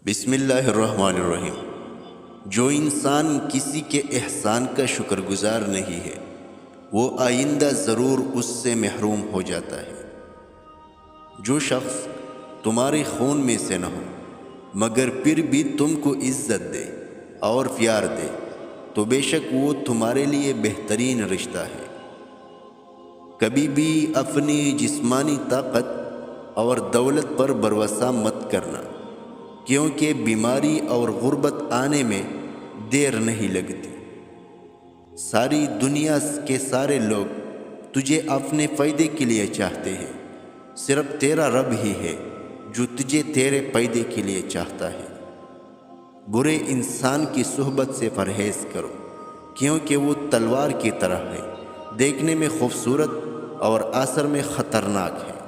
بسم اللہ الرحمن الرحیم۔ جو انسان کسی کے احسان کا شکر گزار نہیں ہے وہ آئندہ ضرور اس سے محروم ہو جاتا ہے۔ جو شخص تمہارے خون میں سے نہ ہو مگر پھر بھی تم کو عزت دے اور پیار دے تو بے شک وہ تمہارے لیے بہترین رشتہ ہے۔ کبھی بھی اپنی جسمانی طاقت اور دولت پر بھروسہ مت کرنا، کیونکہ بیماری اور غربت آنے میں دیر نہیں لگتی۔ ساری دنیا کے سارے لوگ تجھے اپنے فائدے کے لیے چاہتے ہیں، صرف تیرا رب ہی ہے جو تجھے تیرے فائدے کے لیے چاہتا ہے۔ برے انسان کی صحبت سے پرہیز کرو، کیونکہ وہ تلوار کی طرح ہے، دیکھنے میں خوبصورت اور اثر میں خطرناک ہے۔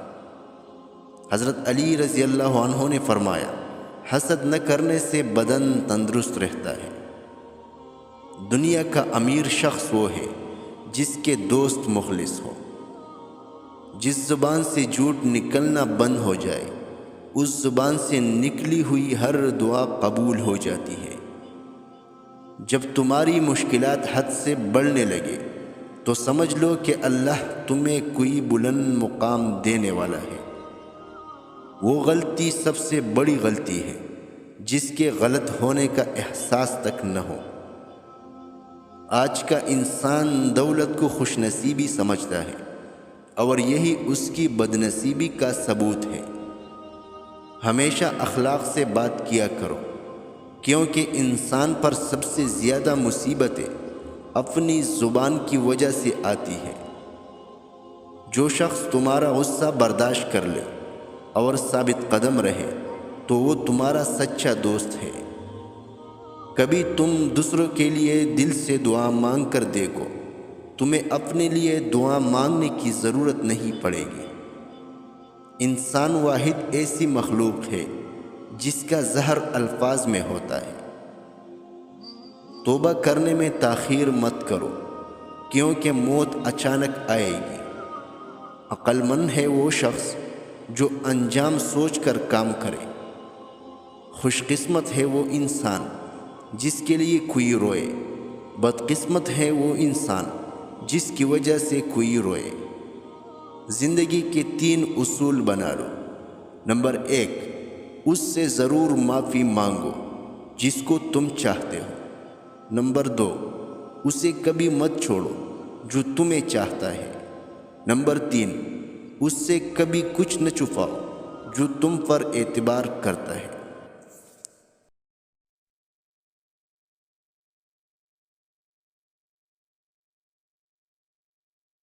حضرت علی رضی اللہ عنہ نے فرمایا، حسد نہ کرنے سے بدن تندرست رہتا ہے۔ دنیا کا امیر شخص وہ ہے جس کے دوست مخلص ہو۔ جس زبان سے جھوٹ نکلنا بند ہو جائے اس زبان سے نکلی ہوئی ہر دعا قبول ہو جاتی ہے۔ جب تمہاری مشکلات حد سے بڑھنے لگے تو سمجھ لو کہ اللہ تمہیں کوئی بلند مقام دینے والا ہے۔ وہ غلطی سب سے بڑی غلطی ہے جس کے غلط ہونے کا احساس تک نہ ہو۔ آج کا انسان دولت کو خوش نصیبی سمجھتا ہے اور یہی اس کی بد نصیبی کا ثبوت ہے۔ ہمیشہ اخلاق سے بات کیا کرو، کیونکہ انسان پر سب سے زیادہ مصیبتیں اپنی زبان کی وجہ سے آتی ہے۔ جو شخص تمہارا غصہ برداشت کر لے اور ثابت قدم رہے تو وہ تمہارا سچا دوست ہے۔ کبھی تم دوسروں کے لیے دل سے دعا مانگ کر دیکھو، تمہیں اپنے لیے دعا مانگنے کی ضرورت نہیں پڑے گی۔ انسان واحد ایسی مخلوق ہے جس کا زہر الفاظ میں ہوتا ہے۔ توبہ کرنے میں تاخیر مت کرو، کیونکہ موت اچانک آئے گی۔ عقل مند ہے وہ شخص جو انجام سوچ کر کام کرے۔ خوش قسمت ہے وہ انسان جس کے لیے کوئی روئے، بدقسمت ہے وہ انسان جس کی وجہ سے کوئی روئے۔ زندگی کے 3 اصول بنا لو۔ نمبر 1، اس سے ضرور معافی مانگو جس کو تم چاہتے ہو۔ نمبر 2، اسے کبھی مت چھوڑو جو تمہیں چاہتا ہے۔ نمبر 3، اس سے کبھی کچھ نہ چھپاؤ جو تم پر اعتبار کرتا ہے۔